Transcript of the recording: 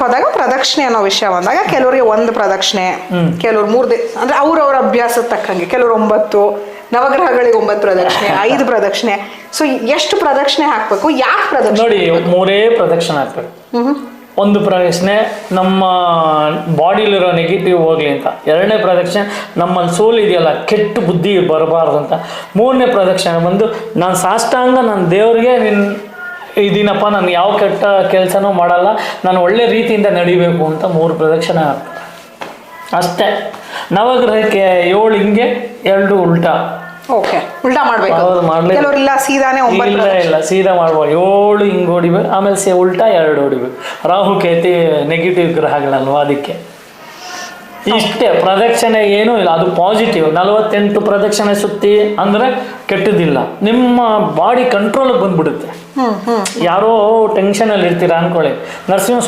ಹೋದಾಗ ಪ್ರದಕ್ಷಿಣೆ ಅನ್ನೋ ವಿಷಯ ಬಂದಾಗ ಕೆಲವರಿಗೆ ಒಂದು ಪ್ರದಕ್ಷಿಣೆ, ಕೆಲವ್ರು 3 ಅಂದ್ರೆ ಅವ್ರವ್ರ ಅಭ್ಯಾಸದ ತಕ್ಕಂಗೆ, ಕೆಲವ್ರು 9 ನವಗ್ರಹಗಳಿಗೆ 9 ಪ್ರದಕ್ಷಿಣೆ, 5 ಪ್ರದಕ್ಷಿಣೆ. ಸೊ ಎಷ್ಟು ಪ್ರದಕ್ಷಿಣೆ ಹಾಕ್ಬೇಕು, ಯಾಕೆ ಪ್ರದಕ್ಷಿಣೆ? ನೋಡಿ 3 ಪ್ರದಕ್ಷಿಣೆ ಹಾಕ್ಬೇಕು. ಒಂದು ಪ್ರದಕ್ಷಿಣೆ ನಮ್ಮ ಬಾಡಿಲಿರೋ ನೆಗೆಟಿವ್ ಹೋಗ್ಲಿ ಅಂತ, 2ನೇ ಪ್ರದಕ್ಷಿಣೆ ನಮ್ಮಲ್ಲಿ ಸೋಲ್ ಇದೆಯಲ್ಲ ಕೆಟ್ಟ ಬುದ್ಧಿ ಬರಬಾರ್ದು ಅಂತ, 3ನೇ ಪ್ರದಕ್ಷಿಣೆ ಬಂದು ನಾನು ಸಾಷ್ಟಾಂಗ ನನ್ನ ದೇವ್ರಿಗೆ ಇದೀನಪ್ಪ, ನಾನು ಯಾವ ಕೆಟ್ಟ ಕೆಲಸನೂ ಮಾಡಲ್ಲ, ನಾನು ಒಳ್ಳೆ ರೀತಿಯಿಂದ ನಡಿಬೇಕು ಅಂತ 3 ಪ್ರದಕ್ಷಿಣೆ ಹಾಕ್ತಾರೆ ಅಷ್ಟೇ. ನವಗ್ರಹಕ್ಕೆ 7 ಹಿಂಗೆ 2 ಉಲ್ಟಾ. ಓಕೆ, ಉಲ್ಟಾ ಮಾಡ್ಬೇಕು. ಅವ್ರು ಮಾಡ್ಲಿ, ಕೆಲವರೆಲ್ಲ ಸೀದಾನೇ 9 ಇಲ್ಲ ಸೀದಾ ಮಾಡ್ಬೋದು. 7 ಹಿಂಗೆ ಹೊಡಿಬೇಕು, ಆಮೇಲೆ ಉಲ್ಟಾ 2 ಹೊಡಿಬೇಕು. ರಾಹು ಕೇತಿ ನೆಗೆಟಿವ್ ಗ್ರಹಗಳಲ್ವಾ, ಅದಕ್ಕೆ ಇಷ್ಟೇ. ಪ್ರದಕ್ಷಿಣೆ ಏನೂ ಇಲ್ಲ, ಅದು ಪಾಸಿಟಿವ್. 48 ಪ್ರದಕ್ಷಿಣೆ ಸುತ್ತಿ ಅಂದ್ರೆ ಕೆಟ್ಟದಿಲ್ಲ, ನಿಮ್ಮ ಬಾಡಿ ಕಂಟ್ರೋಲಿಗೆ ಬಂದ್ಬಿಡುತ್ತೆ. ಯಾರೋ ಟೆನ್ಷನಲ್ಲಿ ಇರ್ತೀರಾ ಅನ್ಕೊಳ್ಳಿ, ನರಸಿಂಹ